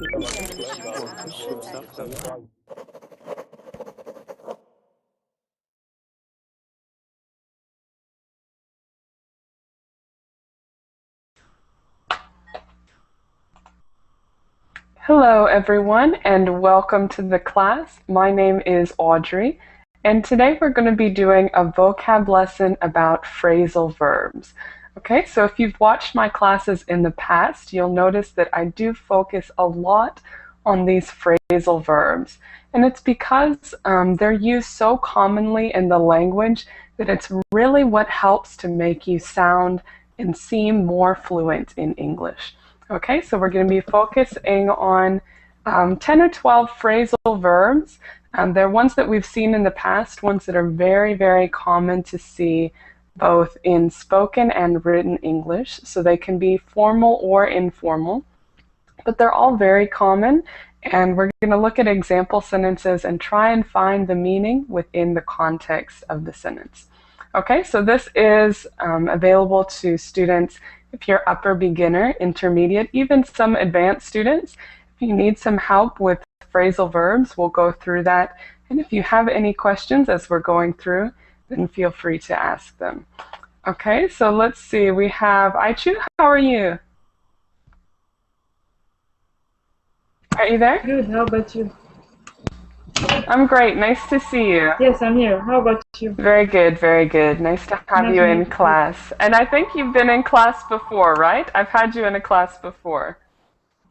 Hello everyone and welcome to the class. My name is Audrey and today we're going to be doing a vocab lesson about phrasal verbs. Okay, so if you've watched my classes in the past, you'll notice that I do focus a lot on these phrasal verbs. And it's because they're used so commonly in the language that it's really what helps to make you sound and seem more fluent in English. Okay, so we're going to be focusing on 10 or 12 phrasal verbs. They're ones that we've seen in the past, ones that are very, very common to see both in spoken and written English. So they can be formal or informal, but they're all very common. And we're going to look at example sentences and try and find the meaning within the context of the sentence. Okay, so this is available to students if you're upper beginner, intermediate, even some advanced students. If you need some help with phrasal verbs, we'll go through that. And if you have any questions as we're going through, then feel free to ask them. Okay, so let's see. We have Aichu. How are you? Are you there? Good, how about you? I'm great. Nice to see you. Yes, I'm here. How about you? Very good, very good. Nice to have you in class. And I think you've been in class before, right? I've had you in a class before.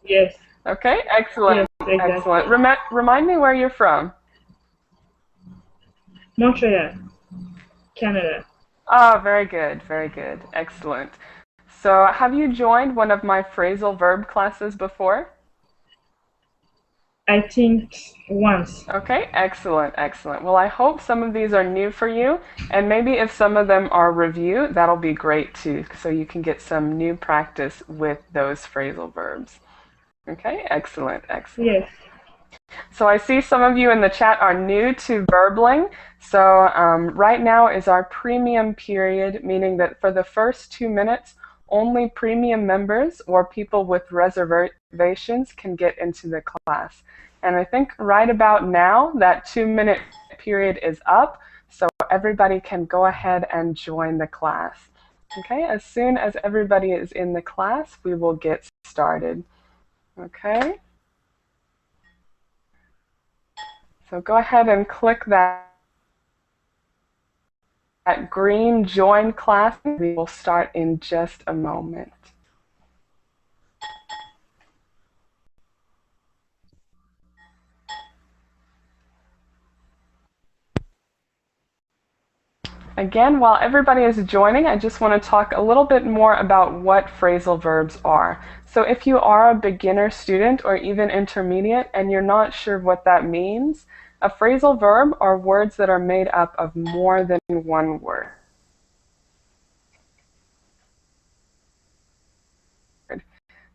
Yes. Okay, excellent. Yes, exactly. Excellent. Remind me where you're from. Montreal, Canada. Oh, very good, very good. Excellent. So have you joined one of my phrasal verb classes before? I think once. Okay, excellent, excellent. Well, I hope some of these are new for you, and maybe if some of them are review, that'll be great too, so you can get some new practice with those phrasal verbs. Okay, excellent, excellent. Yes. So I see some of you in the chat are new to Verbling. So right now is our premium period, meaning that for the first 2 minutes, only premium members or people with reservations can get into the class. And I think right about now, that 2-minute period is up, so everybody can go ahead and join the class. Okay, as soon as everybody is in the class, we will get started. Okay. So go ahead and click that green join class. We will start in just a moment. Again, while everybody is joining, I just want to talk a little bit more about what phrasal verbs are. So if you are a beginner student or even intermediate and you're not sure what that means, a phrasal verb are words that are made up of more than one word.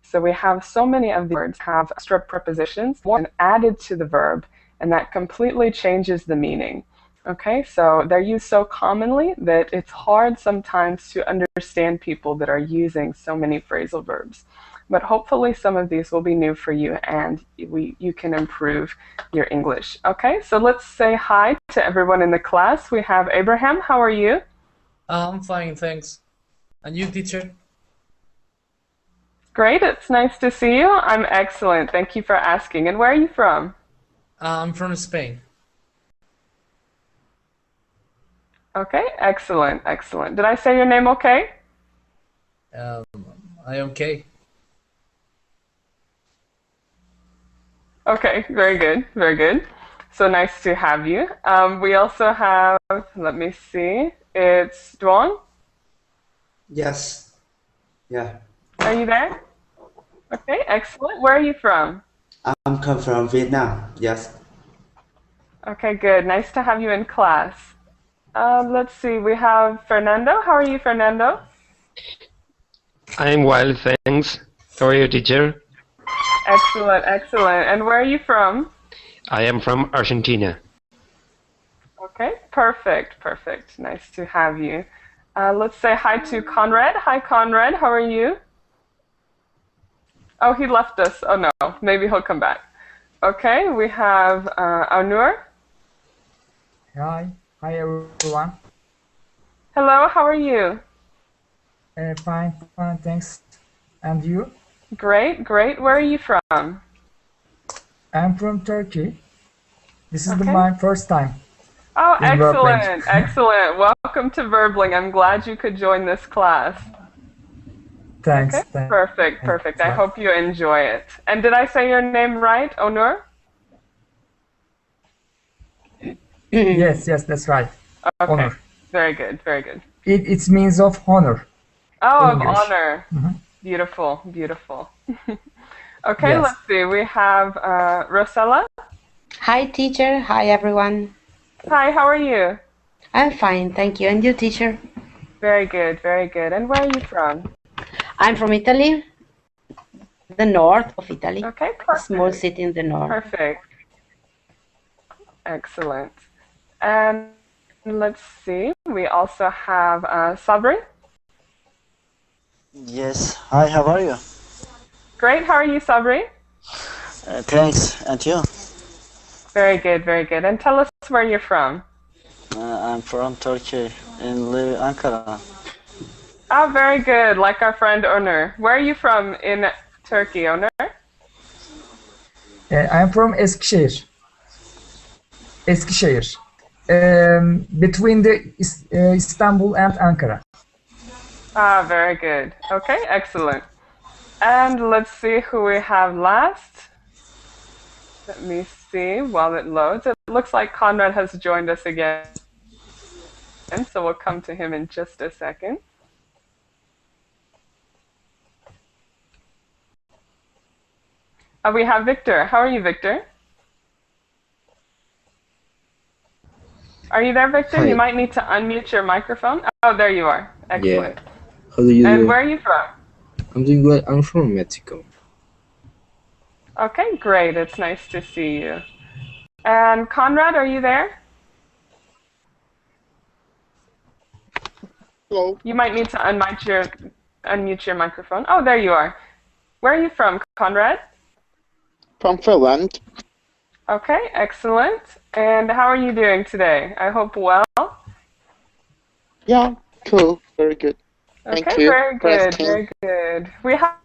So we have so many of the words have extra prepositions added to the verb, and that completely changes the meaning. Okay, so they're used so commonly that it's hard sometimes to understand people that are using so many phrasal verbs. But hopefully some of these will be new for you and you can improve your English. Okay, so let's say hi to everyone in the class. We have Abraham. How are you? I'm fine, thanks. And you, teacher? Great, it's nice to see you. I'm excellent. Thank you for asking. And where are you from? I'm from Spain. Okay, excellent, excellent. Did I say your name okay? I am okay. Okay, very good, very good. So nice to have you. We also have, let me see, it's Duan. Yes. Yeah. Are you there? Okay, excellent. Where are you from? I'm come from Vietnam. Yes. Okay, good. Nice to have you in class. Let's see, we have Fernando. How are you, Fernando? I'm well, thanks. How are you, teacher? Excellent, excellent. And where are you from? I am from Argentina. Okay, perfect, perfect. Nice to have you. Let's say hi to Conrad. Hi, Conrad. How are you? Oh, he left us. Oh no, maybe he'll come back. Okay, we have Onur. Hi, hi everyone. Hello, how are you? Fine, fine, thanks. And you? Great, great. Where are you from? I'm from Turkey. This is Okay. my first time Oh, in Verbling. excellent, excellent. Welcome to Verbling. I'm glad you could join this class. Thanks. Okay, perfect, perfect. I hope you enjoy it. And did I say your name right, Onur? Yes, yes, that's right. Okay, Honor. very good, very good. It means of honor. Oh, of English. honor. Mhm. Beautiful, beautiful. Okay, Yes. let's see. We have Rosella. Hi, teacher. Hi, everyone. Hi, how are you? I'm fine, thank you. And you, teacher? Very good, very good. And where are you from? I'm from Italy, the north of Italy. Okay, A perfect. small city in the north. Perfect. Excellent. And let's see. We also have Sabri. Yes. Hi, how are you? Great. How are you, Sabri? Thanks. And you? Very good, very good. And tell us where you're from. I'm from Turkey and live in Ankara. Oh, very good. Like our friend Onur. Where are you from in Turkey, Onur? I'm from Eskişehir. Eskişehir. Between the Istanbul and Ankara. Ah, very good. Okay, excellent. And let's see who we have last. Let me see while it loads. It looks like Conrad has joined us again. And so we'll come to him in just a second. We have Victor. How are you, Victor? Are you there, Victor? Hi. You might need to unmute your microphone. Oh, there you are. Excellent. How do you And do? where are you from? I'm doing well. I'm from Mexico. Okay, great. It's nice to see you. And Conrad, are you there? Hello, You might need to unmute your microphone. Oh, there you are. Where are you from, Conrad? from Finland. Okay, excellent. And how are you doing today? I hope well. Yeah, cool, very good. Thank Okay, you very for good, asking. very good. We have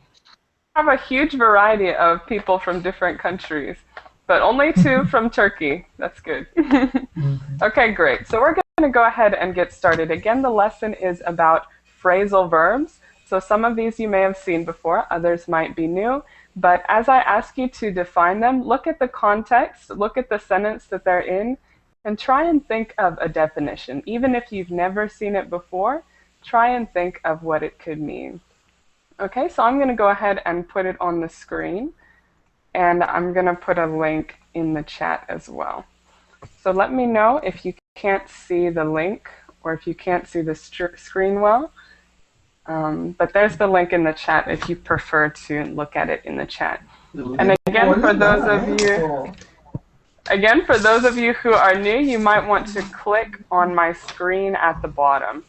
a huge variety of people from different countries, but only two from Turkey. That's good. Okay, great. So we're going to go ahead and get started. Again, the lesson is about phrasal verbs. So some of these you may have seen before, others might be new. But as I ask you to define them, look at the context, look at the sentence that they're in, and try and think of a definition. Even if you've never seen it before, try and think of what it could mean. Okay, so I'm going to go ahead and put it on the screen, and I'm going to put a link in the chat as well. So let me know if you can't see the link or if you can't see the screen well. But there's the link in the chat if you prefer to look at it in the chat. And again, for those of you who are new, you might want to click on my screen at the bottom.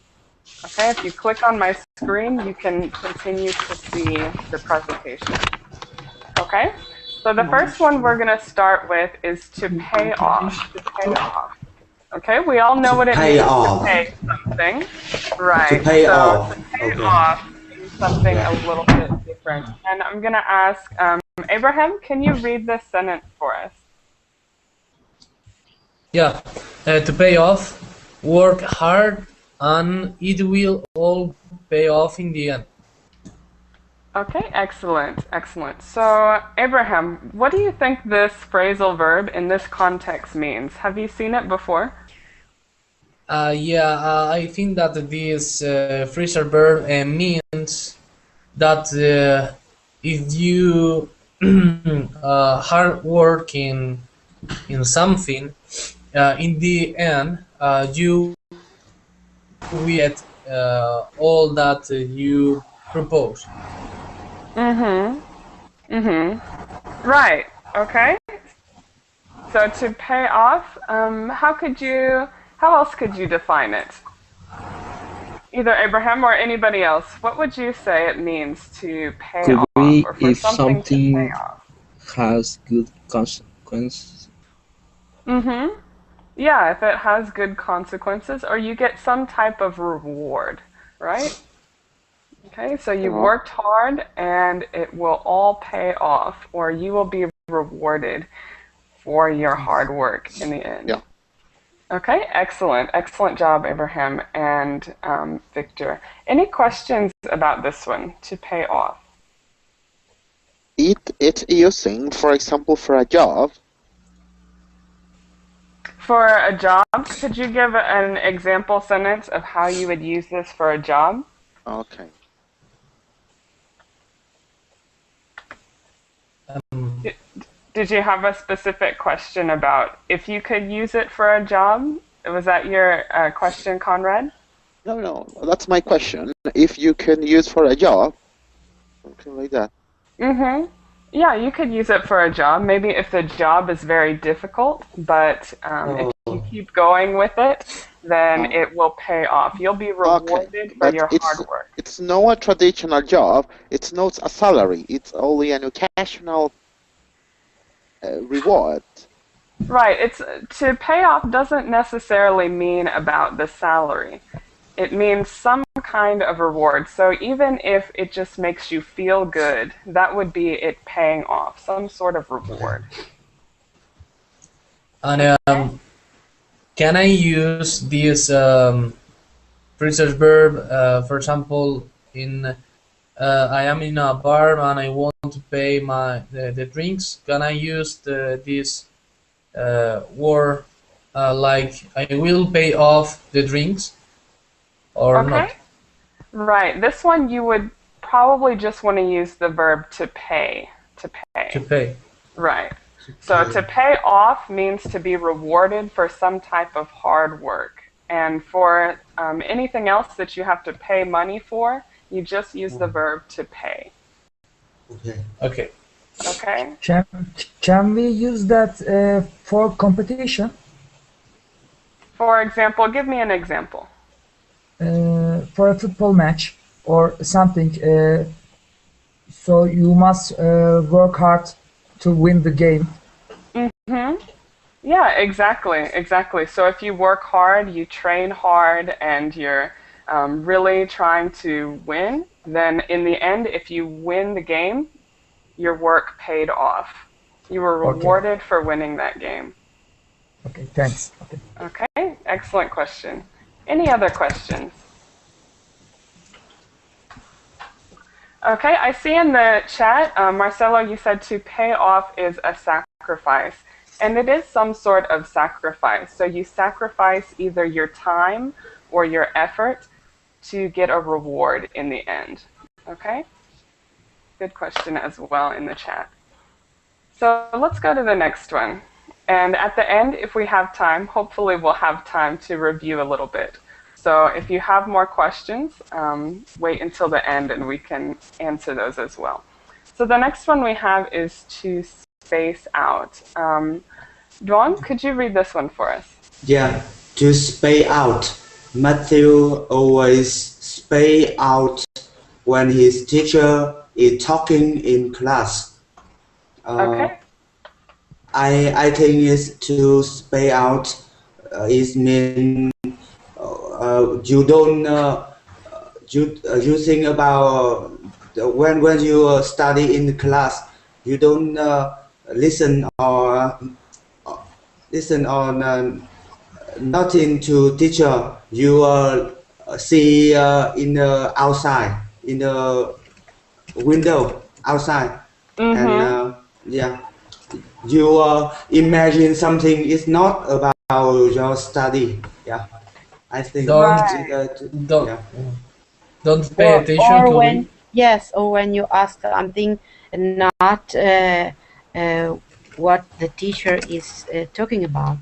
Okay, if you click on my screen, you can continue to see the presentation. Okay, so the first one we're going to start with is to pay off. To pay off. Okay, we all know what it means to pay something. Right. To pay off. To pay off is something a little bit different. And I'm going to ask Abraham, can you read this sentence for us? Yeah, to pay off, work hard and it will all pay off in the end. Okay, excellent, excellent. So, Abraham, what do you think this phrasal verb in this context means? Have you seen it before? I think that this phrasal verb means that if you hard work in something, in the end, you will get all that you propose. Right. Okay. So to pay off, how else could you define it? Either Abraham or anybody else, what would you say it means to pay Could off be or for if something to pay something off? has good consequences. Mm-hmm. Yeah, if it has good consequences or you get some type of reward, right? Okay, so you Uh-huh. worked hard and it will all pay off or you will be rewarded for your hard work in the end. Yeah. Okay, excellent. Excellent job, Abraham and Victor. Any questions about this one, to pay off? It's using, for example, for a job. For a job, could you give an example sentence of how you would use this for a job? Okay. Did you have a specific question about if you could use it for a job? Was that your question, Conrad? No, that's my question. If you can use for a job, something like that. Mm-hmm. Yeah, you could use it for a job. Maybe if the job is very difficult, but if you keep going with it, then it will pay off. You'll be rewarded for But your hard work. it's not a traditional job. It's not a salary. It's only an occasional reward. Right. It's to pay off doesn't necessarily mean about the salary. It means some kind of reward. So even if it just makes you feel good, that would be it paying off, some sort of reward. And can I use this phrasal verb, for example, in I am in a bar and I want to pay the drinks? Can I use this word like I will pay off the drinks or not? Right. This one you would probably just want to use the verb to pay. To pay. To pay. Right. So to pay off means to be rewarded for some type of hard work. And for anything else that you have to pay money for, you just use the verb to pay. Okay. Okay? Can we use that for competition? For example, give me an example. For a football match or something, so you must work hard to win the game. Mm-hmm. Yeah, exactly. So if you work hard, you train hard, and you're really trying to win, then in the end, if you win the game, your work paid off. You were rewarded for winning that game. Okay, thanks. Okay, excellent question. Any other questions? Okay, I see in the chat, Marcelo, you said to pay off is a sacrifice. And it is some sort of sacrifice. So you sacrifice either your time or your effort to get a reward in the end. Okay? Good question as well in the chat. So let's go to the next one. And at the end, if we have time, hopefully we'll have time to review a little bit. So if you have more questions, wait until the end and we can answer those as well. So the next one we have is to space out. Duan, could you read this one for us? Yeah, to space out. Matthew always space out when his teacher is talking in class. Okay. I think it's to space out is mean you don't you think about when you study in the class, you don't listen or nothing to teacher. You see in the outside, in the window outside, and yeah, you imagine something is not about your study. Yeah, I think don't pay attention to when it. yes, or when you ask something not what the teacher is talking about.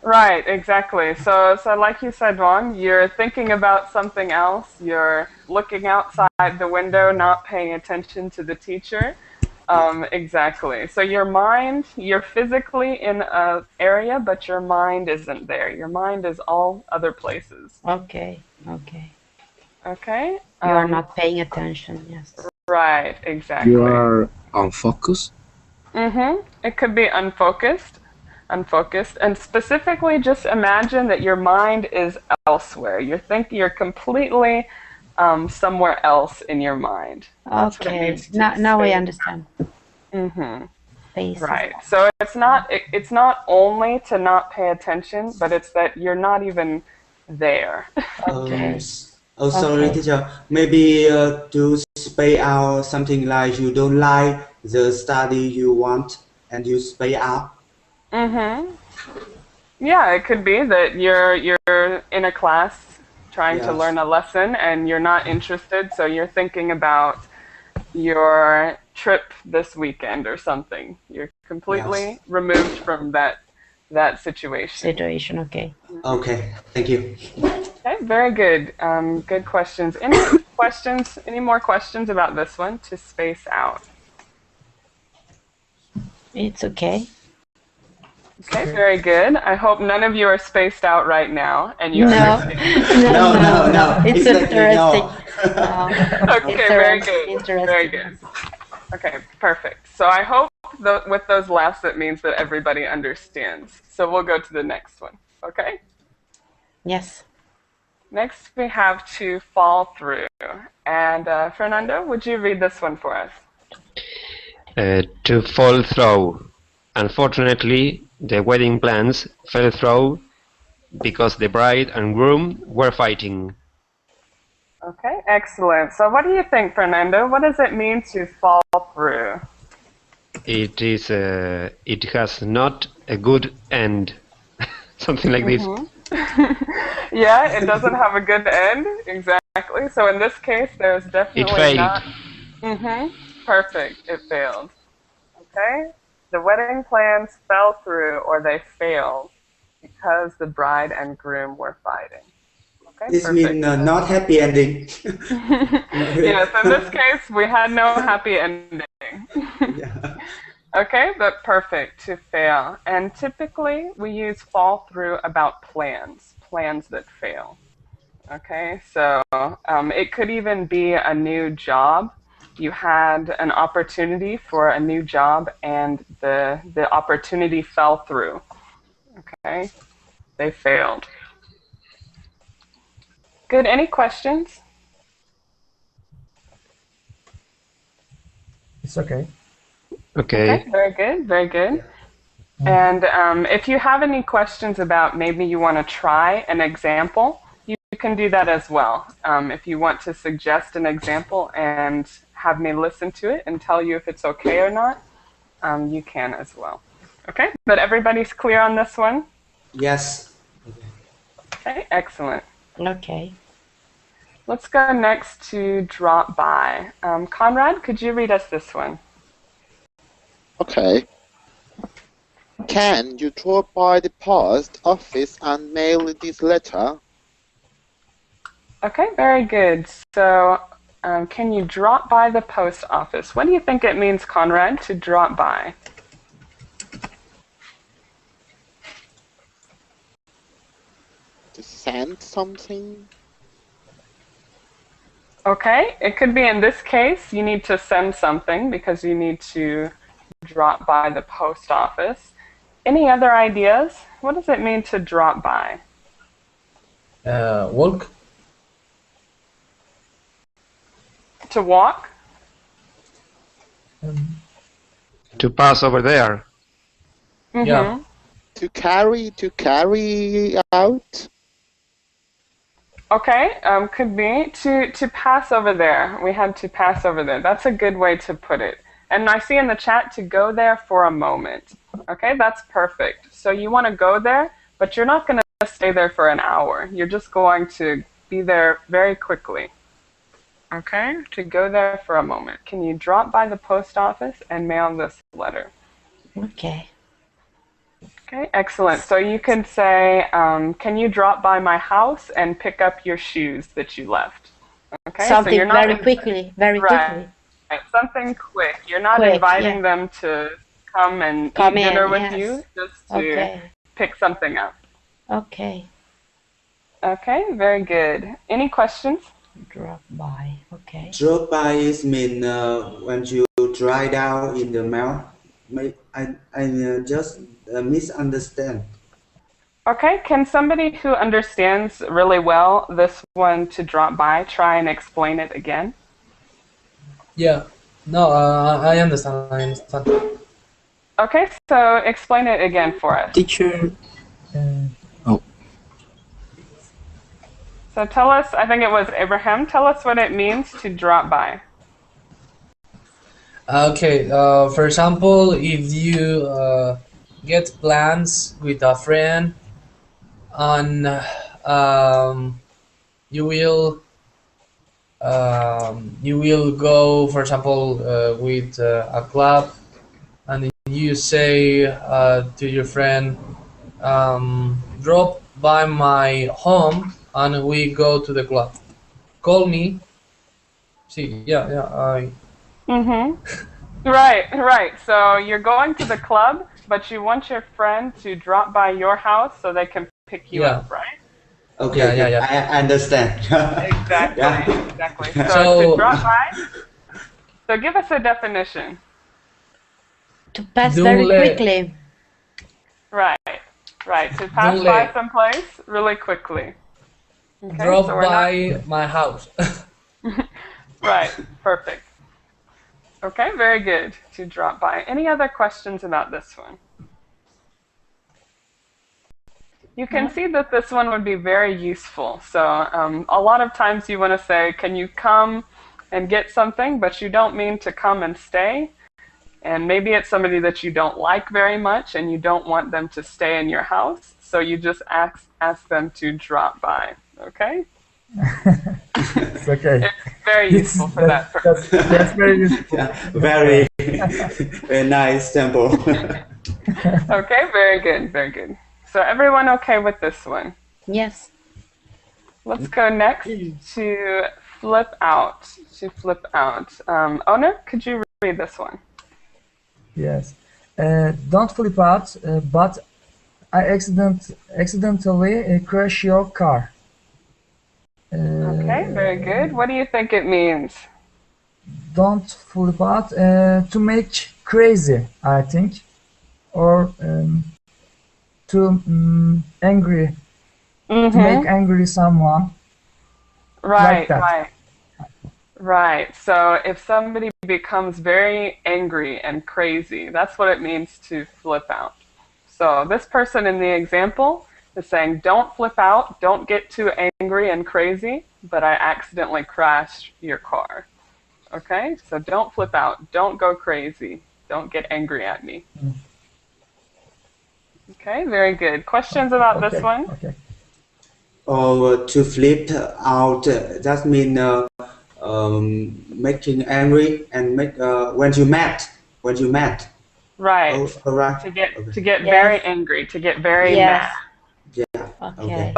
Right, exactly. So like you said, Duan, you're thinking about something else. You're looking outside the window, not paying attention to the teacher. Exactly. So your mind, you're physically in an area, but your mind isn't there. Your mind is all other places. Okay. Okay. Okay? You are not paying attention. Yes. Right, exactly. You are unfocused. It could be unfocused, and specifically just imagine that your mind is elsewhere. You're completely somewhere else in your mind. That's what it Okay. means to Now I stay. understand. Basis. Right. So it's not only to not pay attention, but it's that you're not even there. Okay. Oh, sorry, Okay. teacher. Maybe to spell out something like you don't like the study you want, and you spell out. Yeah, it could be that you're in a class trying to Yes. learn a lesson and you're not interested, so you're thinking about your trip this weekend or something. You're completely removed from that situation. Situation. Okay. Okay, thank you. Okay, very good. Good questions. Any questions? Any more questions about this one? To space out. It's okay. Okay, very good. I hope none of you are spaced out right now, and you No. No. It's Exactly, interesting. no. Okay, very good. Interesting. Very good. Okay, perfect. So I hope with those laughs, it means that everybody understands. So we'll go to the next one. Okay. Yes. Next, we have to fall through. And Fernando, would you read this one for us? To fall through. Unfortunately, the wedding plans fell through because the bride and groom were fighting. Okay, excellent. So what do you think, Fernando? What does it mean to fall through? It is. It has not a good end. Something like this. Yeah, it doesn't have a good end. Exactly. So in this case, there's definitely failed. not. Perfect. It failed. Okay. The wedding plans fell through, or they failed, because the bride and groom were fighting. Okay. This perfect. means not happy ending. Yes, in this case, we had no happy ending. Yeah. Okay, but perfect, to fail. And typically, we use fall through about plans that fail. Okay, so it could even be a new job. You had an opportunity for a new job, and the opportunity fell through. Okay, they failed. Good, any questions? It's okay. Okay. Very good, very good. And if you have any questions about maybe you want to try an example, you can do that as well. If you want to suggest an example and have me listen to it and tell you if it's okay or not, you can as well. Okay, but everybody's clear on this one? Yes. Okay, excellent. Okay. Let's go next to drop by. Conrad, could you read us this one? Okay. Can you drop by the post office and mail this letter? Okay, very good. So, can you drop by the post office? What do you think it means, Conrad, to drop by? To send something? Okay, it could be in this case, you need to send something because you need to drop by the post office. Any other ideas? What does it mean to drop by? Walk. To walk? To pass over there. Yeah. To carry out? Okay, could be to pass over there. We had to pass over there. That's a good way to put it. And I see in the chat to go there for a moment. Okay, that's perfect. So you want to go there, but you're not going to stay there for an hour. You're just going to be there very quickly. Okay, to go there for a moment. Can you drop by the post office and mail this letter? Okay. Okay, excellent. So you can say, can you drop by my house and pick up your shoes that you left? Okay, Something so you're not very quickly. Very right. quickly. Something quick. You're not Quick, inviting yeah. them to come and Come eat dinner in, with yes. you, just to Okay. pick something up. Okay. Okay, very good. Any questions? Drop by. Okay. Drop by is mean when you dry down in the mail. I just misunderstand. Okay, can somebody who understands really well this one to drop by try and explain it again? Yeah. No, I understand. I understand. Okay, so explain it again for us. Teacher. Oh, So tell us, I think it was Abraham, tell us what it means to drop by. Okay. For example, if you get plans with a friend, and you will go, for example, with a club, and you say to your friend, drop by my home and we go to the club. Call me. See, yeah, I. Mm-hmm. Right. So you're going to the club, but you want your friend to drop by your house so they can pick you Yeah. up, right? Okay, Yeah. I understand. Exactly, Yeah. exactly. So So- to drop by, so give us a definition. To pass Don't very let- quickly. Right. To pass Don't by let- someplace really quickly. Okay, Drop so we're by my house. Right, perfect. Okay, very good. To drop by. Any other questions about this one? You can see that this one would be very useful. So a lot of times you want to say, can you come and get something, but you don't mean to come and stay. And maybe it's somebody that you don't like very much and you don't want them to stay in your house. So you just ask them to drop by. Okay? It's okay. It's very useful for that purpose. That's very useful. Yeah, very, very nice sample. Okay, very good. So everyone okay with this one? Yes. Let's go next to flip out. Owner, could you read this one? Yes. Don't flip out, but I accidentally crash your car. Okay, very good. What do you think it means? Don't flip out, to make crazy, I think, or to angry, to make angry someone. Right, Like that. right. So if somebody becomes very angry and crazy, that's what it means to flip out. So this person in the example is saying, don't flip out, don't get too angry and crazy, but I accidentally crashed your car. Okay, so don't flip out, don't go crazy, don't get angry at me. Okay, very good. Questions about this one? Okay. Or to flip out, that means making angry and make when you mad. Right. Oh, correct. To get very angry, to get very mad. Yeah. Okay.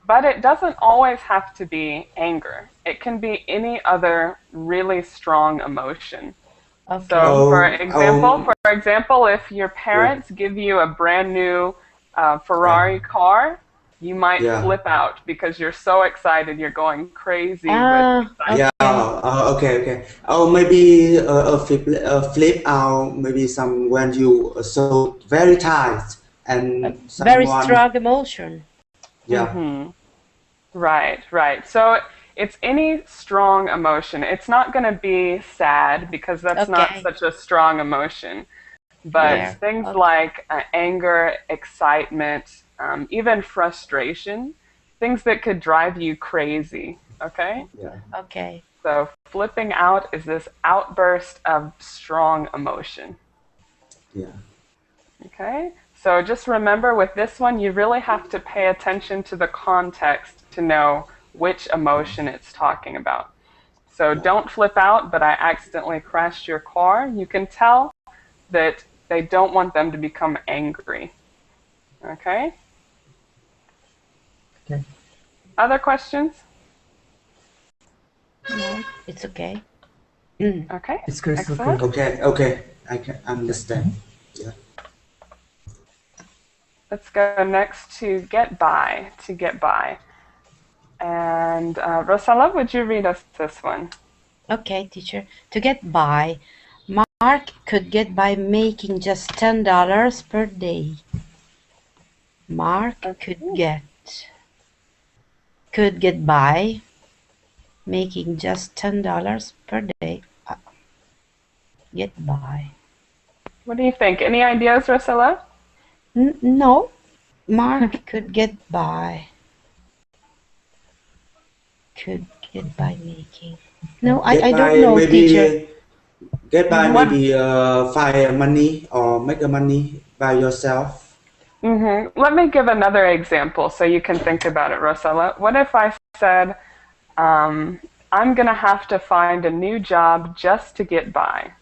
But it doesn't always have to be anger. It can be any other really strong emotion. Okay. So for example, if your parents give you a brand new Ferrari car, you might flip out because you're so excited, you're going crazy with excitement. Yeah. Okay. Oh, maybe flip out. Maybe some when you are so very tired and Very strong emotion. Yeah. Right. So it's any strong emotion. It's not going to be sad because that's not such a strong emotion. But things like anger, excitement, even frustration, things that could drive you crazy. Okay? Yeah. Okay. So flipping out is this outburst of strong emotion. Yeah. Okay? So just remember with this one, you really have to pay attention to the context to know which emotion it's talking about. So don't flip out, but I accidentally crashed your car. You can tell that they don't want them to become angry. Okay? Okay. Other questions? No, it's okay. Okay, It's crystal excellent. clear. Okay, I can understand. Yeah. Let's go next to get by, to get by. And Rosella, would you read us this one? Okay, teacher. To get by, Mark could get by making just $10 per day. Mark could get by making just $10 per day. Get by. What do you think? Any ideas, Rosella? No. Mark could get by. Could get by making. No, I don't know, teacher. Get by maybe find money or make a money by yourself. Let me give another example so you can think about it, Rosella. What if I said, I'm going to have to find a new job just to get by?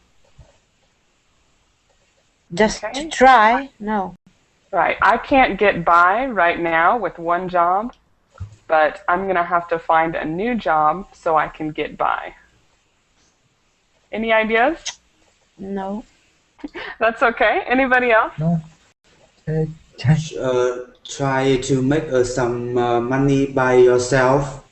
Just to try? No. Right. I can't get by right now with one job, but I'm going to have to find a new job so I can get by. Any ideas? No. That's okay. Anybody else? No. Try to make some money by yourself.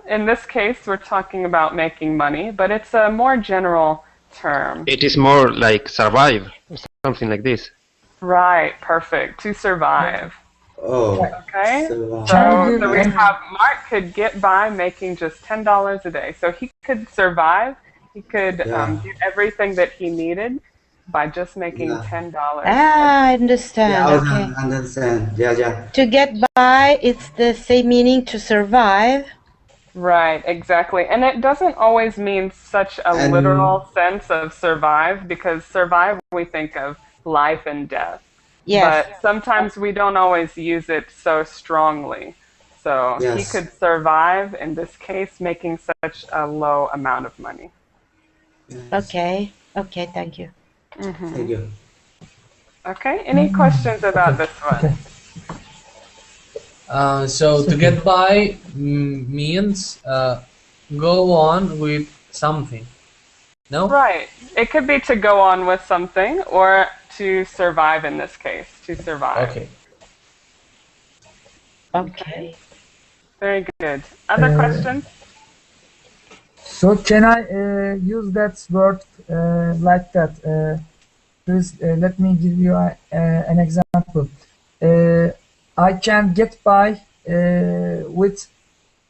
In this case, we're talking about making money, but it's a more general term. It is more like survive, something like this. Right, perfect. To survive. Oh. Okay. Survive. So we have Mark could get by making just $10 a day. So he could survive. He could get everything that he needed by just making $10. I understand. Yeah, okay. I understand. Yeah. To get by, it's the same meaning to survive. Right, exactly. And it doesn't always mean such a literal sense of survive, because survive we think of life and death. Yes. But sometimes we don't always use it so strongly. So he could survive, in this case, making such a low amount of money. Okay, thank you. Thank you. Okay, any questions about this one? So to get by means go on with something. No? Right. It could be to go on with something or to survive in this case. To survive. Okay. Very good. Other questions? So can I use that word like that? Please let me give you an example. I can get by with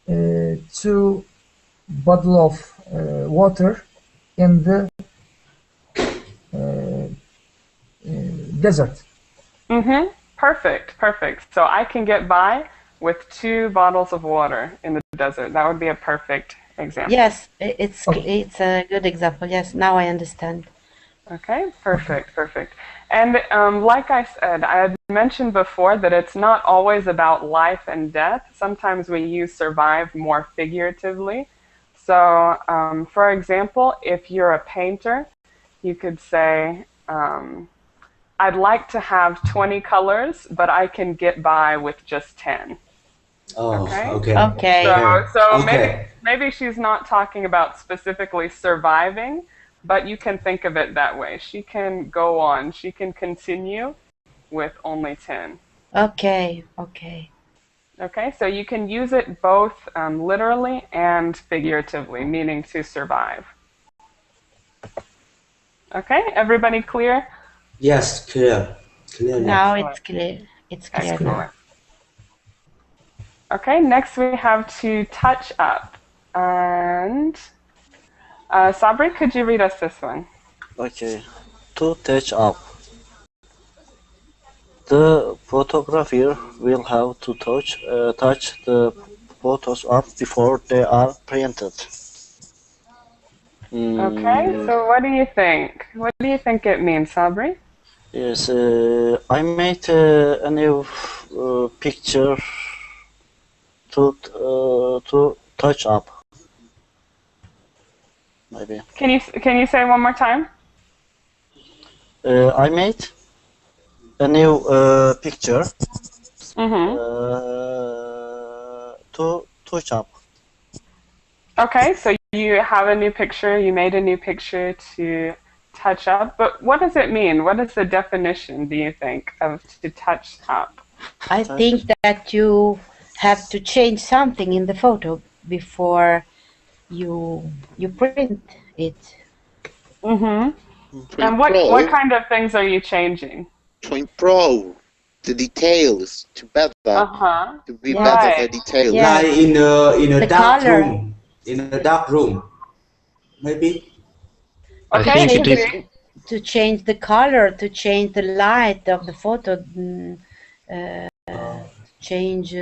2 bottles of water in the desert. Perfect. So I can get by with 2 bottles of water in the desert. That would be a perfect example. Yes, it's a good example. Yes, now I understand. Okay, perfect. And like I said, I had mentioned before that it's not always about life and death. Sometimes we use survive more figuratively. So, for example, if you're a painter, you could say, I'd like to have 20 colors, but I can get by with just 10. Oh, okay. So maybe she's not talking about specifically surviving, but you can think of it that way. She can go on. She can continue with only 10. Okay. Okay, so you can use it both literally and figuratively, meaning to survive. Okay, everybody clear? Yes, clear. Now it's clear. It's clear now. Okay, next we have to touch up. And Sabri, could you read us this one? Okay. To touch up. The photographer will have to touch the photos up before they are printed. Okay, so what do you think? What do you think it means, Sabri? Yes, I made a new picture to touch up. Maybe. Can you say one more time? I made a new picture to touch up. Okay, so you have a new picture, you made a new picture to touch up, but what does it mean? What is the definition, do you think, of to touch up? I think that you have to change something in the photo before you print it. Mm-hmm. To And what improve, kind of things are you changing? to improve the details, to Uh-huh. be Yeah. better the Right. details. Yeah. Like in a The dark color. room. In a dark room. Maybe. I Okay, think it could is. be. To change the color, to change the light of the photo, change.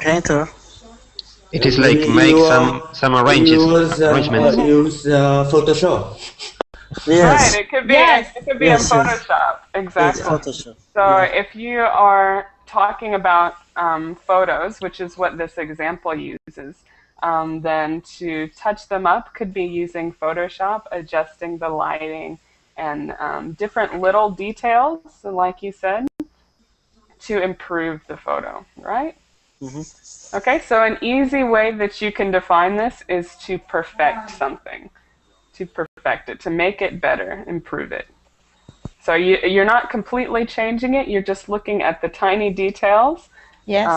Painter. It is Maybe like make some arrangements. use Photoshop. Right, Yes. it could be Yes. it could be in Yes. Yes. Photoshop. It's Exactly. Photoshop. So Yeah. if you are talking about photos, which is what this example uses, then to touch them up could be using Photoshop, adjusting the lighting and different little details, like you said, to improve the photo, right? Mm-hmm. Okay, so an easy way that you can define this is to perfect something, to perfect it, to make it better, improve it. So you're not completely changing it, you're just looking at the tiny details. Yes.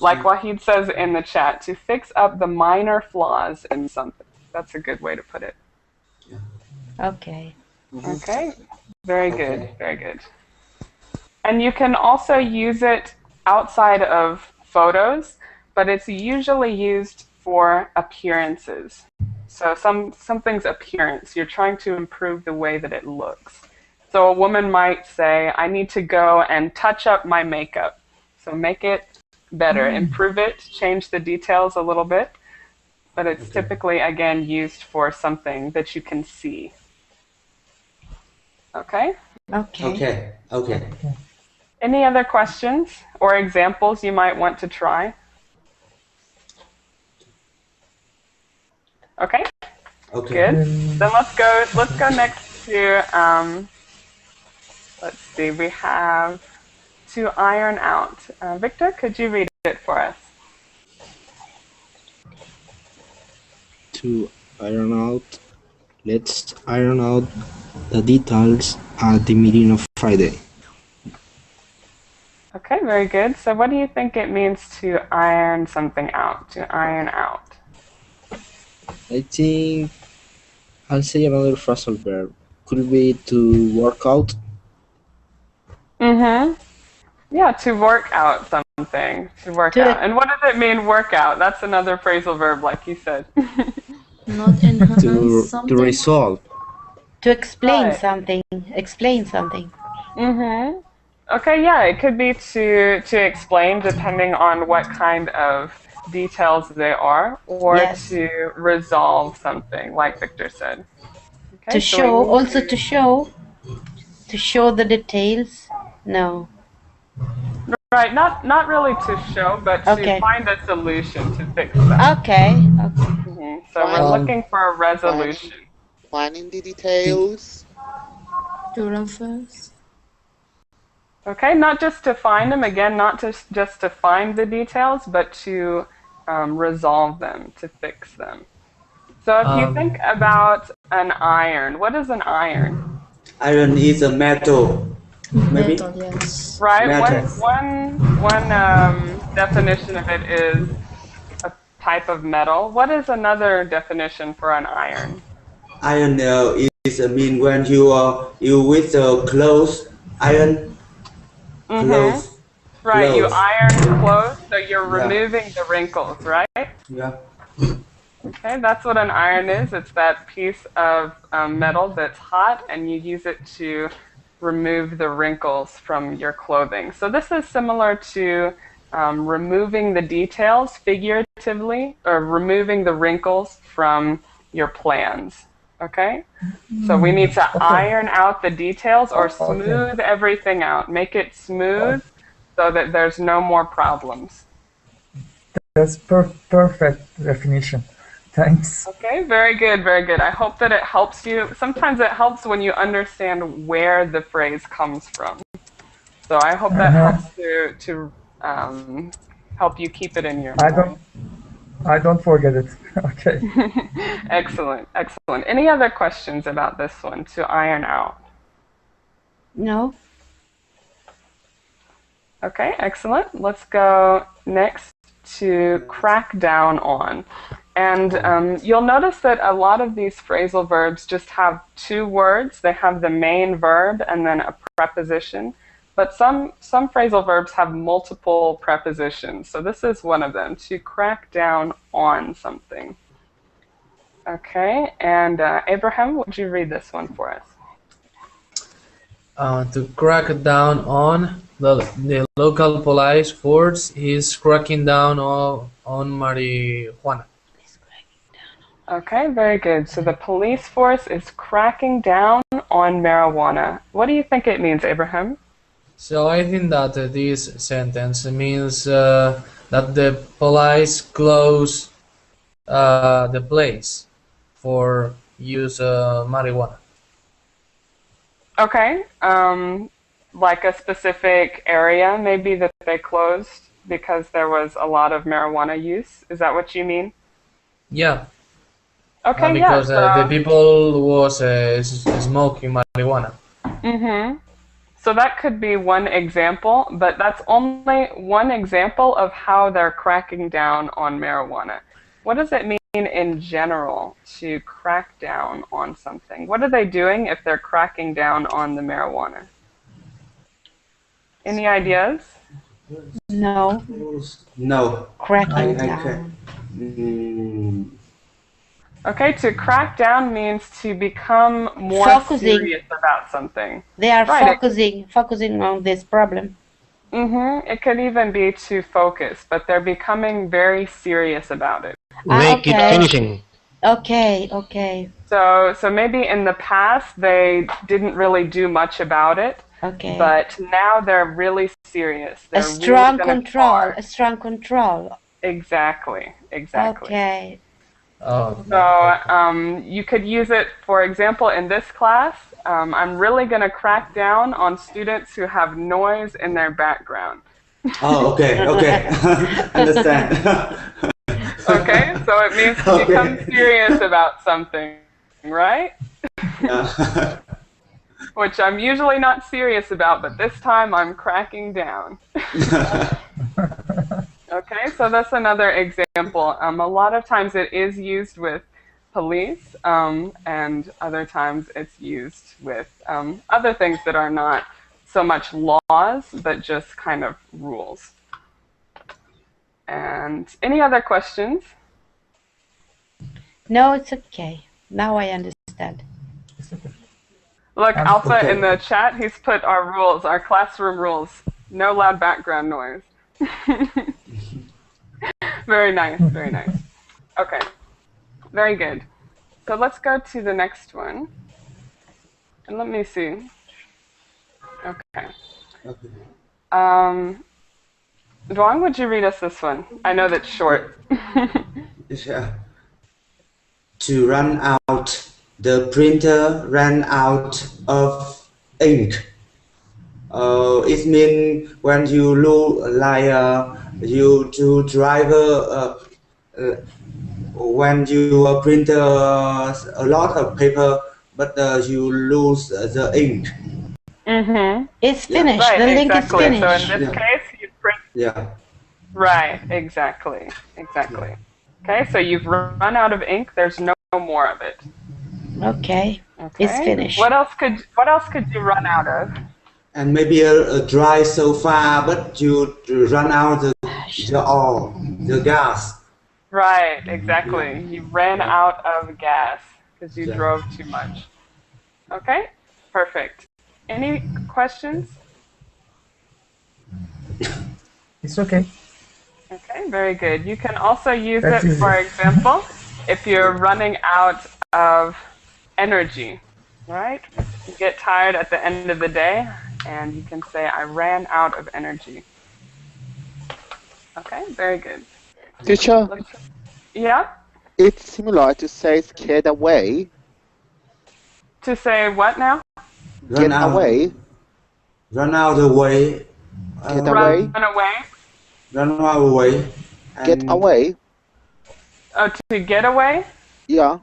Like Wahid says in the chat, to fix up the minor flaws in something. That's a good way to put it. Okay. Mm-hmm. Okay, very good, very good. And you can also use it outside of photos, but it's usually used for appearances. So something's appearance, you're trying to improve the way that it looks. So a woman might say, I need to go and touch up my makeup. So make it better, improve it, change the details a little bit, but it's typically, again, used for something that you can see. Okay? Okay. Okay. Any other questions or examples you might want to try? Okay, good. Then let's go next to, let's see, we have to iron out. Victor, could you read it for us? To iron out. Let's iron out the details at the meeting of Friday. Okay, very good. So what do you think it means to iron something out, to iron out? I think I'll say another phrasal verb. Could be to work out. Mm-hmm. Yeah, to work out something, to work out. And what does it mean, work out? That's another phrasal verb, like you said. Not enhance something. To resolve. To explain Right. something. Explain something. Mm-hmm. Okay, yeah, it could be to explain depending on what kind of details they are, or Yes. to resolve something, like Victor said. Okay, To so show, we need also to show the details. No. Right, not really to show, but Okay. to find a solution to fix that. Okay. So we're looking for a resolution. Planning the details. Plural verbs. Okay, not just to find them, again, not just to find the details, but to resolve them, to fix them. So if you think about an iron, what is an iron? Iron is a metal. Maybe? Metal, yes. Right, Metal. one definition of it is a type of metal. What is another definition for an iron? Iron is mean when you with the clothes iron. Clothes. Right, you Clothes. iron clothes, so you're Yeah. removing the wrinkles, right? Yeah. Okay, that's what an iron is. It's that piece of metal that's hot, and you use it to remove the wrinkles from your clothing. So this is similar to removing the details figuratively, or removing the wrinkles from your plans. Okay? So we need to iron out the details, or smooth everything out. Make it smooth so that there's no more problems. That's perfect definition. Thanks. Okay, very good, very good. I hope that it helps you. Sometimes it helps when you understand where the phrase comes from. So I hope that helps to help you keep it in your mind. I don't forget it. Okay. Excellent, excellent. Any other questions about this one to iron out? No. Okay, excellent. Let's go next to crack down on. And you'll notice that a lot of these phrasal verbs just have two words. They have the main verb and then a preposition. But some phrasal verbs have multiple prepositions. So this is one of them, to crack down on something. Okay, and Abraham, would you read this one for us? To crack down on the local police force is cracking down on marijuana. Okay, very good. So the police force is cracking down on marijuana. What do you think it means, Abraham? So I think that this sentence means that the police close the place for use marijuana. Okay, like a specific area maybe that they closed because there was a lot of marijuana use. Is that what you mean? Yeah. Okay, because yeah. the people was smoking marijuana. Mm-hmm. So that could be one example, but that's only one example of how they're cracking down on marijuana. What does it mean in general to crack down on something? What are they doing if they're cracking down on the marijuana? Any ideas? No. No. Cracking down. Okay, to crack down means to become more serious about something. They are focusing on this problem. Mm-hmm. It could even be to focus, but they're becoming very serious about it. Make it finishing. Okay, okay. So maybe in the past they didn't really do much about it. Okay. But now they're really serious. They're a strong really control. A strong control. Exactly. Exactly. Okay. Oh. So you could use it, for example, in this class. I'm really going to crack down on students who have noise in their background. Oh, okay, okay. Understand. Okay, so it means to become serious about something, right? Yeah. Which I'm usually not serious about, but this time I'm cracking down. Okay, so that's another example. A lot of times it is used with police, and other times it's used with other things that are not so much laws, but just kind of rules. And any other questions? No, it's okay. Now I understand. Look, Alpha in the chat, he's put our rules, our classroom rules. No loud background noise. Very nice, very nice. Okay, very good. So let's go to the next one. And let me see. Okay. Duong, would you read us this one? I know that's short. Yeah. To run out. The printer ran out of ink. It means when you look like you to driver when you print a lot of paper, but you lose the ink. Mm-hmm. It's finished. Right, the link exactly. is finished. So in this case, you print. Yeah. Right. Exactly. Exactly. Okay. So you've run out of ink. There's no more of it. Okay. It's finished. What else could you run out of? And maybe a dry sofa, but you run out the oil, the gas. Right, exactly. You ran out of gas because you drove too much. Okay, perfect. Any questions? It's okay. Okay, very good. You can also use it, for example, if you're running out of energy, right? You get tired at the end of the day, and you can say, I ran out of energy. Okay, very good. Teacher? Yeah? It's similar to say get away. To say what now? Get away. Run out of the way. Get away. Run away. Run away. Get away. Oh, to get away? Yeah.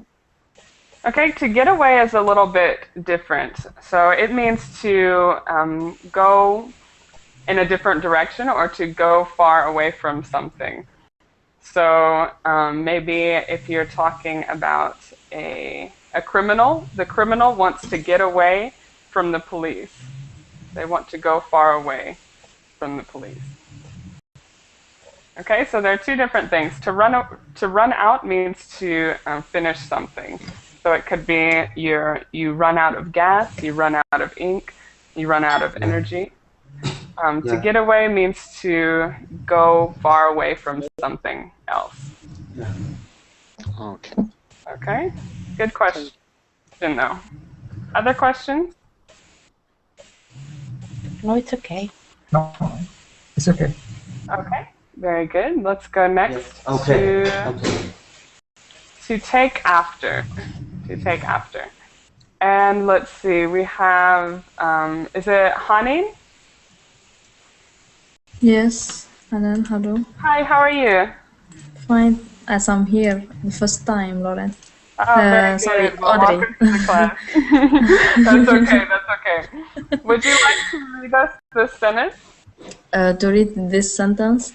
Okay, to get away is a little bit different. So it means to go in a different direction or to go far away from something. So maybe if you're talking about a criminal, the criminal wants to get away from the police. They want to go far away from the police. Okay, so there are two different things. To run out means to finish something. So it could be you run out of gas, you run out of ink, you run out of energy. To get away means to go far away from something else. Okay. Okay, good question though. Other questions? No, it's okay. No, it's okay. Okay, very good. Let's go next Okay. to take after. To take after. And let's see, we have, is it Hanin? Yes. Hanan, hello. Hi, how are you? Fine. As I'm here the first time, Lauren. Oh, very sorry, good. Well, Audrey. welcome to the class. That's okay, that's okay. Would you like to read us this sentence? To read this sentence?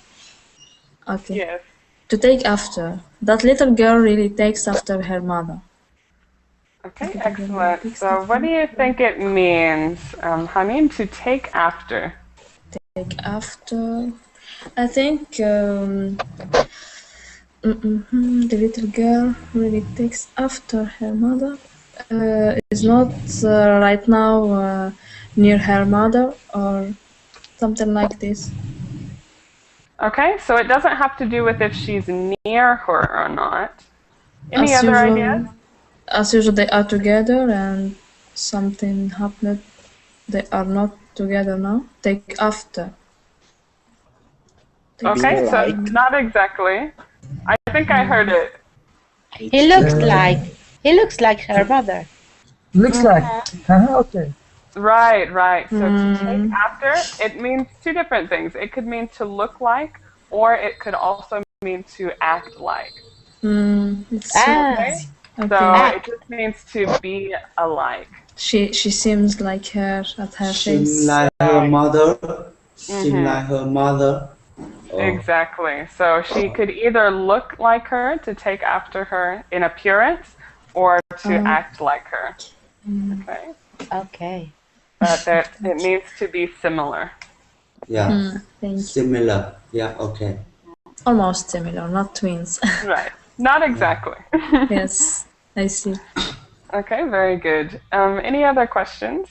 Okay. Yes. To take after. That little girl really takes after her mother. Okay, excellent. So what do you think it means, Hanin, to take after? Take after. I think the little girl really takes after her mother. Is not right now near her mother or something like this. Okay, so it doesn't have to do with if she's near her or not. Any As other usual, ideas? As usual, they are together and something happened. They are not together now. Take after. Okay, so not exactly. I think I heard it. He looks like her mother. Looks like. Okay. Right, right. So to take after, it means two different things. It could mean to look like, or it could also mean to act like. Okay. So it just means to be alike. She seems like her at her face. Seem like her mother. Seem like her mother. Exactly. So she could either look like her, to take after her in appearance, or to act like her. Okay. Okay. But it needs to be similar. Yeah. Thank you. Similar. Yeah. Okay. Almost similar, not twins. Right. Not exactly. Yes, I see. Okay, very good. Any other questions?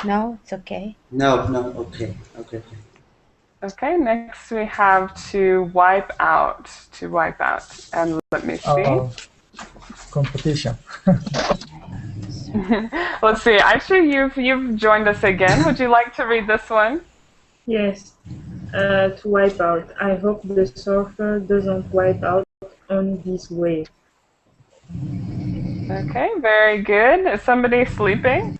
No, it's okay. No. Okay. Okay, next we have to wipe out. To wipe out. And let me see. Competition. Let's see. Actually, you've joined us again. Would you like to read this one? Yes. To wipe out. I hope the surfer doesn't wipe out on this wave. Okay, very good. Is somebody sleeping?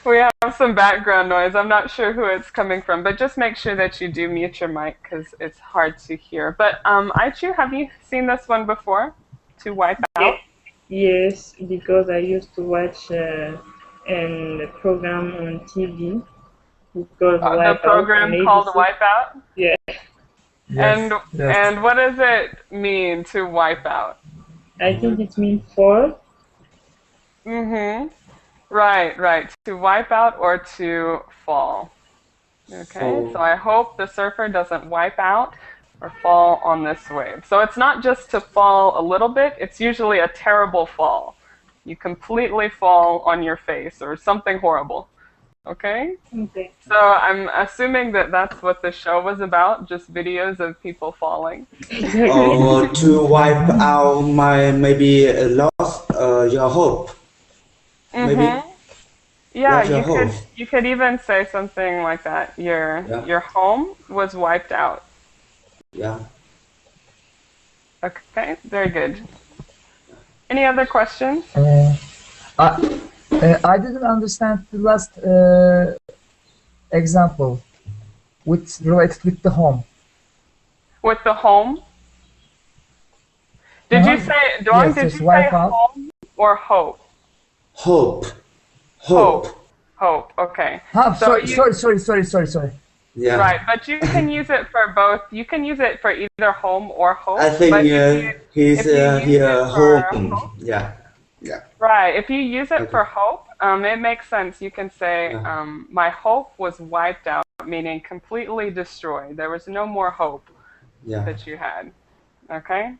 We have some background noise. I'm not sure who it's coming from, but just make sure that you do mute your mic because it's hard to hear. But Aichu, have you seen this one before? To wipe out? Yes, because I used to watch a program on TV. The program called Wipeout? Yeah. And what does it mean to wipe out? I think it means fall. Right. To wipe out or to fall. Okay, so I hope the surfer doesn't wipe out or fall on this wave. So it's not just to fall a little bit, it's usually a terrible fall. You completely fall on your face or something horrible. Okay? Okay. So I'm assuming that that's what the show was about, just videos of people falling. Or to wipe out maybe lost your hope. Maybe. Yeah, you could even say something like that. Your home was wiped out. Yeah. Okay, very good. Any other questions? I didn't understand the last example. related with the home. With the home? Did you say, Doang, yes, did yes, you say wipe out. home or hope? Hope. Hope, okay. Sorry. Yeah. Right, but you can use it for both. You can use it for either home or hope. I think but he's if you use here it for home. hope, Yeah. right, if you use it Okay. for hope, it makes sense. You can say, my hope was wiped out, meaning completely destroyed. There was no more hope that you had. Okay?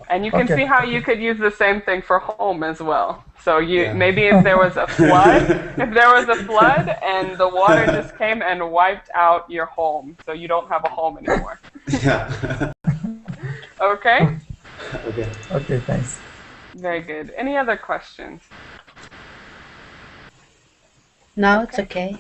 And you can see how you could use the same thing for home as well. So maybe if there was a flood, and the water just came and wiped out your home, so you don't have a home anymore. Yeah. Okay? Okay, thanks. Very good. Any other questions? No, it's okay.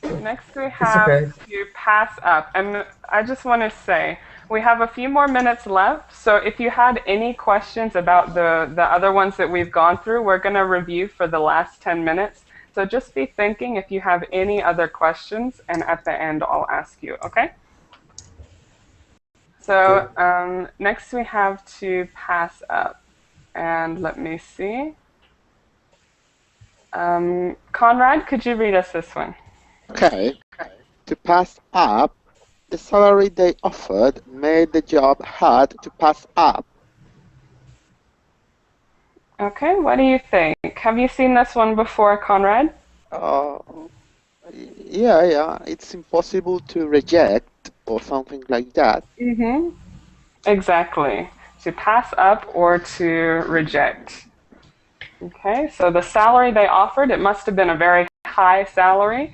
Next we have to pass up. And I just want to say, we have a few more minutes left, so if you had any questions about the other ones that we've gone through, we're going to review for the last 10 minutes. So just be thinking if you have any other questions, and at the end I'll ask you, okay? So next we have to pass up. And let me see. Conrad, could you read us this one? Okay. To pass up, the salary they offered made the job hard to pass up. Okay, what do you think? Have you seen this one before, Conrad? Yeah. It's impossible to reject or something like that. Mm-hmm. Exactly. To pass up or to reject. Okay, so the salary they offered, it must have been a very high salary,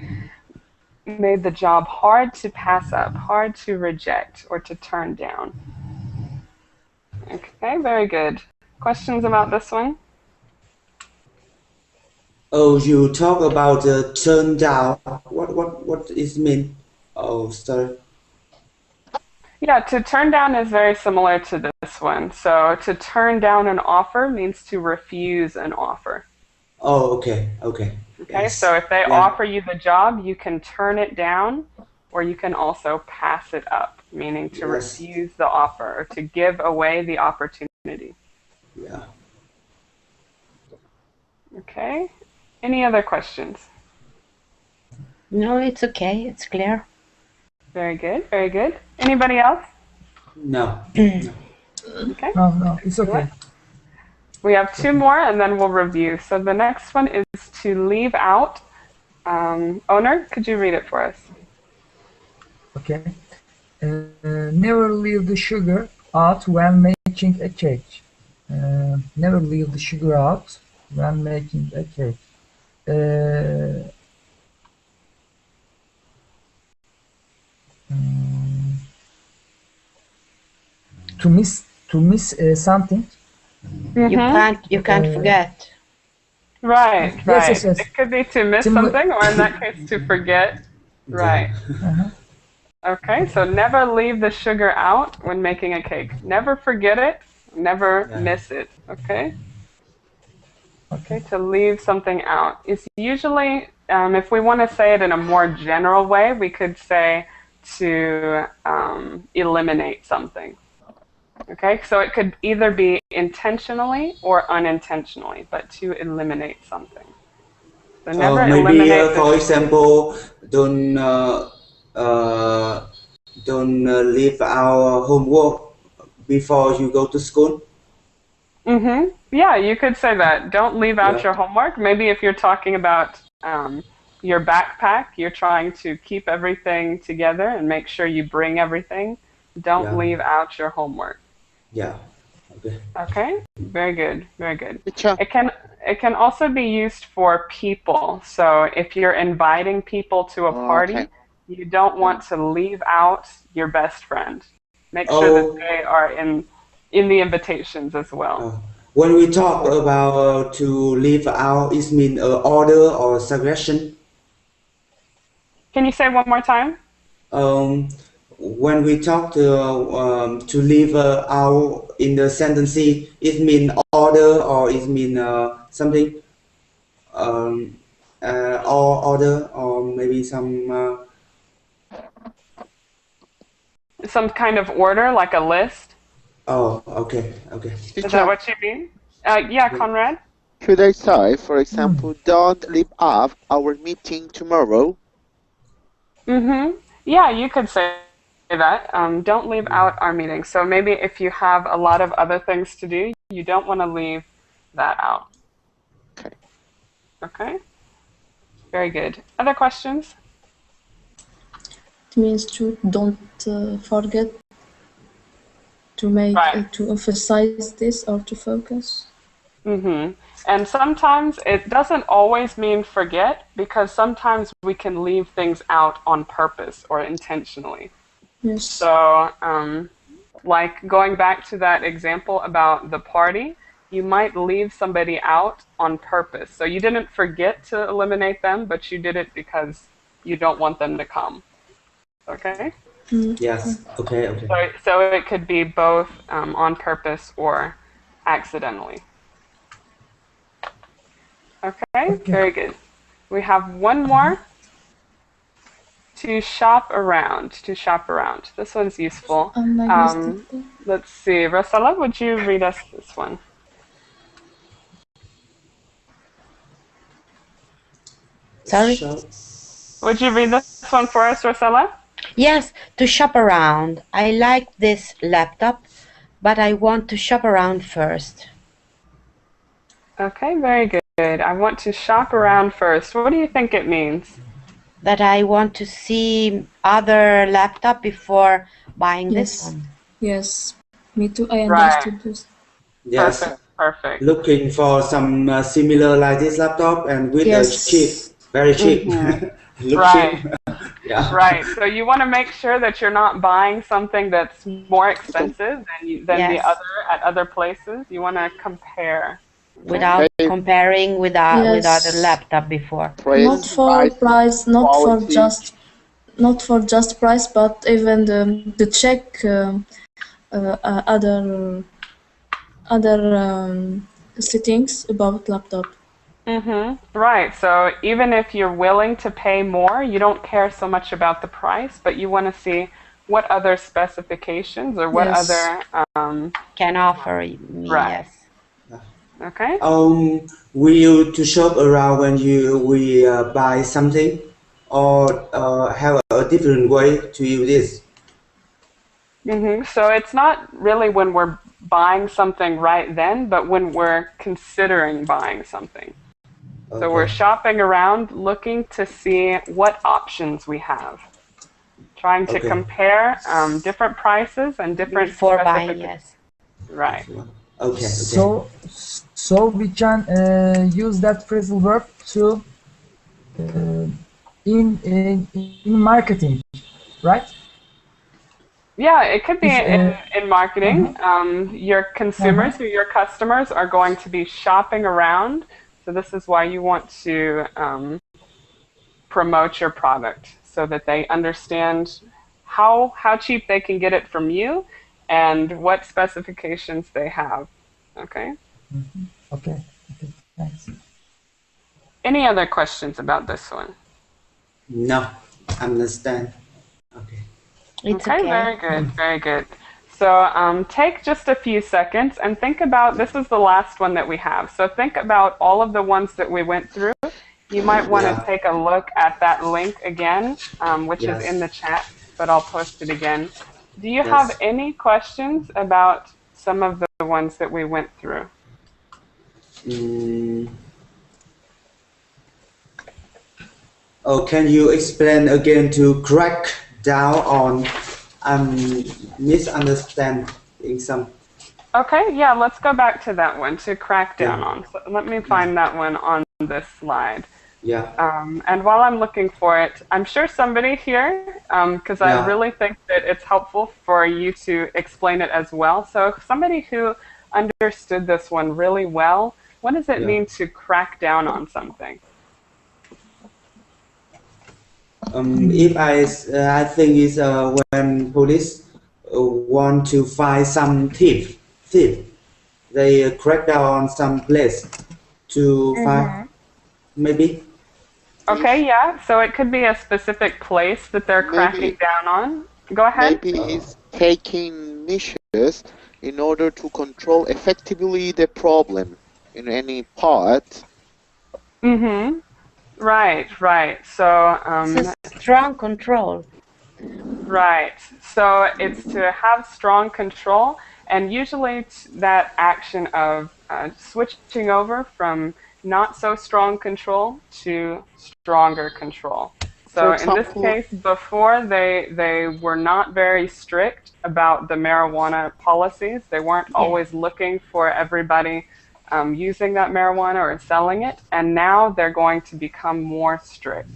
made the job hard to pass up, hard to reject or to turn down. Okay, very good. Questions about this one? Oh, you talk about the turn down. What is mean? Oh, sorry. Yeah, to turn down is very similar to this one. So to turn down an offer means to refuse an offer. Oh, okay. Okay, Yes. so if they offer you the job, you can turn it down, or you can also pass it up, meaning to refuse the offer or to give away the opportunity. Yeah. Okay, any other questions? No, it's okay. It's clear. Very good, very good. Anybody else? No. Okay. No, it's okay. We have two more and then we'll review. So the next one is to leave out. Owner, could you read it for us? Okay. Never leave the sugar out when making a cake. Never leave the sugar out when making a cake. To miss something. You can't forget. Right. Yes. It could be to miss something, or in that case, to forget. Right. Okay, so never leave the sugar out when making a cake. Never forget it, never miss it, okay? Okay, to leave something out. It's usually, if we want to say it in a more general way, we could say to eliminate something. Okay, so it could either be intentionally or unintentionally, but to eliminate something. So never eliminate for example, don't leave our homework before you go to school. Yeah, you could say that. Don't leave out your homework. Maybe if you're talking about your backpack, you're trying to keep everything together and make sure you bring everything. Don't leave out your homework. Yeah. Okay. Very good. Very good. It can also be used for people. So if you're inviting people to a party, you don't want to leave out your best friend. Make sure that they are in the invitations as well. When we talk about to leave out, it means order or suggestion. Can you say one more time? When we talk to leave out in the sentence, it means order or it means something or order or maybe some Some kind of order, like a list. Oh, okay, okay. Is that what you mean? Yeah, Conrad? Could I say, for example, don't leave up our meeting tomorrow? Mm-hmm. Yeah, you could say that. Don't leave out our meeting. So maybe if you have a lot of other things to do, you don't want to leave that out. Okay. Okay. Very good. Other questions? It means to don't forget to make to emphasize this or to focus. Mm-hmm. And sometimes it doesn't always mean forget, because sometimes we can leave things out on purpose or intentionally. Yes. So, like going back to that example about the party, you might leave somebody out on purpose. So you didn't forget to eliminate them, but you did it because you don't want them to come. Okay? Yes. Okay. Okay. So it could be both on purpose or accidentally. Okay, very good. We have one more. To shop around. To shop around. This one's useful. Let's see. Rosella, would you read us this one? Sorry? Would you read this one for us, Rosella? Yes, to shop around. I like this laptop, but I want to shop around first. Okay, very good. I want to shop around first. What do you think it means? That I want to see other laptop before buying this one. Yes, me too. I understood this. Yes. Perfect. Looking for some similar like this laptop and with a cheap, very cheap. Right. Yeah. Right. So you want to make sure that you're not buying something that's more expensive than the other at other places. You want to compare. Without comparing with other laptop before. Not for price, not for just price, but even the check other settings about laptop. Right. So even if you're willing to pay more, you don't care so much about the price, but you want to see what other specifications or what other can offer me. Right. Yes. Okay. Will you to shop around when we buy something, or have a different way to use this? So it's not really when we're buying something right then, but when we're considering buying something. Okay. So we're shopping around, looking to see what options we have, trying to compare different prices and different before buying. Yes. Right. Okay. So we can use that phrasal verb to in marketing, right? Yeah, it could be in marketing. Your consumers or your customers are going to be shopping around, so this is why you want to promote your product so that they understand how cheap they can get it from you and what specifications they have. Okay? Okay, thanks. Any other questions about this one? No, understand. Okay. Okay, very good, very good. So take just a few seconds and think about, this is the last one that we have. So think about all of the ones that we went through. You might want to take a look at that link again, which is in the chat, but I'll post it again. Do you have any questions about some of the ones that we went through? Oh, can you explain again to crack down on misunderstanding some? Okay, yeah, let's go back to that one, to crack down on. So let me find that one on this slide. Yeah. And while I'm looking for it, I'm sure somebody here, because I really think that it's helpful for you to explain it as well. So somebody who understood this one really well, what does it mean to crack down on something? If I think it's when police want to find some thief, they crack down on some place to find, maybe. Okay, yeah. So it could be a specific place that they're cracking down on. Go ahead. maybe is taking measures in order to control effectively the problem in any part. Mm-hmm. Right. So, It's a strong control. right. So it's to have strong control, and usually that action of switching over from not so strong control to stronger control. For So in this example, case, before they were not very strict about the marijuana policies. They weren't always looking for everybody using that marijuana or selling it, and now they're going to become more strict.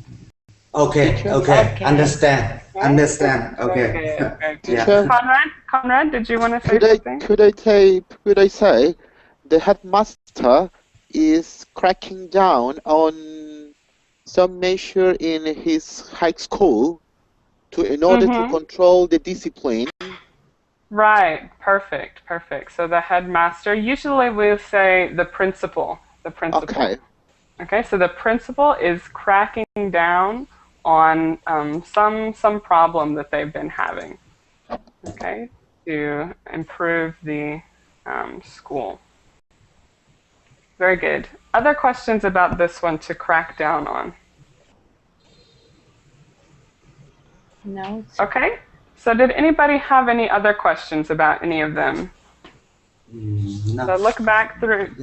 Okay, teacher, okay, Okay. understand, Okay? understand. Very Okay, good, very good. yeah. teacher, Conrad, did you want to say could I something? could I say the headmaster is cracking down on some measure in his high school in order to Mm-hmm. control the discipline. Right, perfect. So the headmaster, usually we'll say the principal. Okay. Okay, so the principal is cracking down on some problem that they've been having. Okay, to improve the school. Very good. Other questions about this one to crack down on? No. Okay, so did anybody have any other questions about any of them? No. So look back through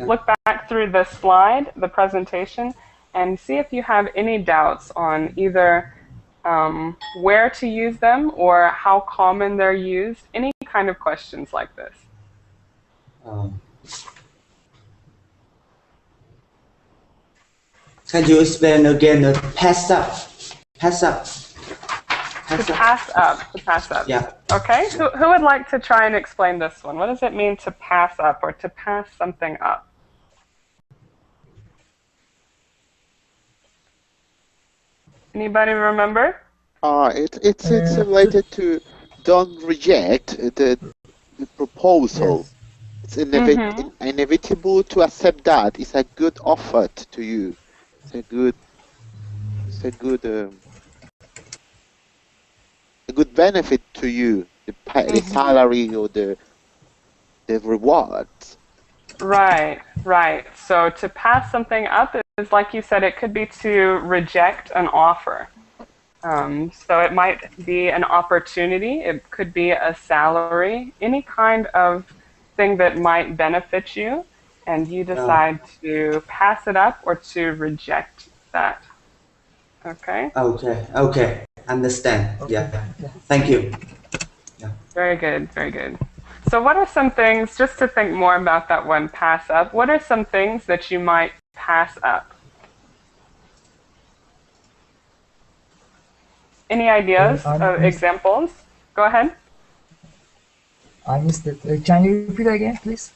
the slide, the presentation, and see if you have any doubts on either where to use them or how common they're used. Any kind of questions like this. Can you explain again the pass up? Pass up. To pass up. Yeah. Okay, who would like to try and explain this one? What does it mean to pass up or to pass something up? Anybody remember? It's related to don't reject the proposal. Yes. It's inevitable to accept that. It's a good offer to you. It's a good benefit to you. The salary or the reward. Right. So to pass something up is, like you said, it could be to reject an offer. So it might be an opportunity. It could be a salary, any kind of thing that might benefit you, and you decide to pass it up or to reject that. Okay? Okay. Understand. Yeah. Thank you. Very good. So what are some things, just to think more about that one, pass up, what are some things that you might pass up? Any ideas or examples? Go ahead. I missed it. Can you repeat again, please?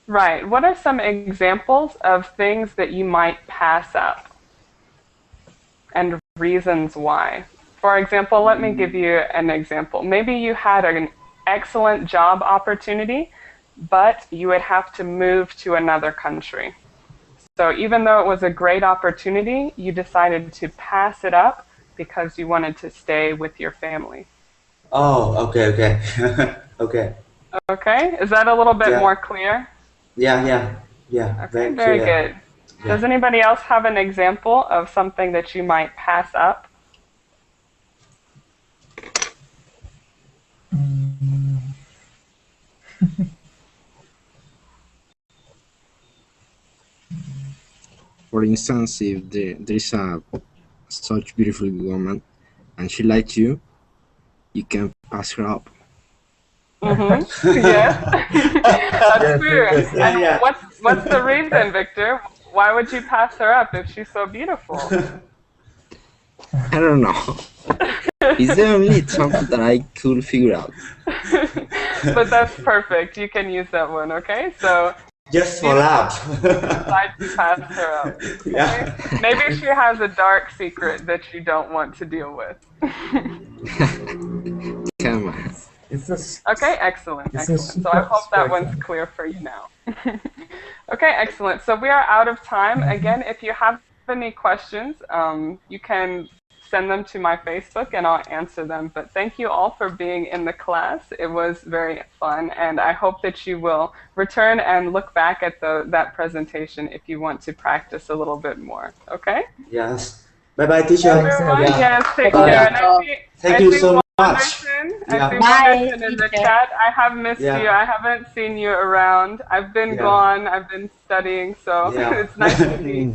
Right. What are some examples of things that you might pass up? And reasons why. For example, let me give you an example. Maybe you had an excellent job opportunity, but you would have to move to another country. So even though it was a great opportunity, you decided to pass it up because you wanted to stay with your family. Oh, okay. Okay. Okay, is that a little bit more clear? Yeah. Okay, very good. Yeah. Does anybody else have an example of something that you might pass up? For instance, if there is such beautiful woman and she likes you, you can pass her up. Yes, that's true. And what's the reason, Victor? Why would you pass her up if she's so beautiful? I don't know. It's the only example that I could figure out. But that's perfect. You can use that one, okay? So just for laugh. Decide to pass her up. Okay? Yeah. Maybe she has a dark secret that you don't want to deal with. Come on. Okay, excellent. So I hope that one's clear for you now. Okay, excellent. So we are out of time. Again, if you have any questions, you can send them to my Facebook and I'll answer them. But thank you all for being in the class. It was very fun, and I hope that you will return and look back at that presentation if you want to practice a little bit more. Okay? Yes. Bye bye, teacher. Everyone, Yeah. yes, take Bye. care. And Thank you so much. Wonderson, I Yeah. see Bye, Wonderson in the teacher. chat. I have missed Yeah. you. I haven't seen you around. I've been Yeah. gone. I've been studying, so Yeah. it's nice to meet.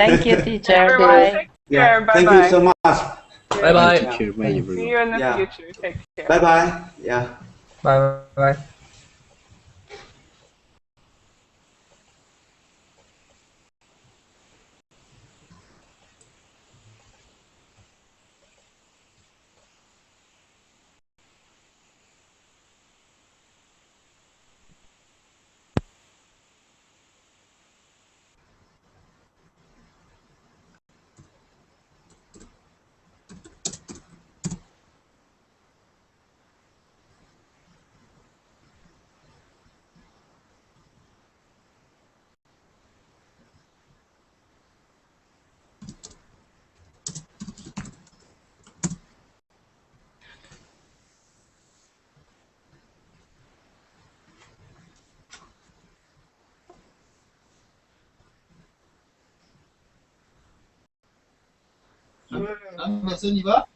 Thank you, teacher. Everyone, Bye. take Yeah. care. Bye Thank bye. you so much. Bye bye. Teacher, bye See everyone. you in the Yeah. future. Take care. Bye bye. Yeah. Bye bye. Personne y va?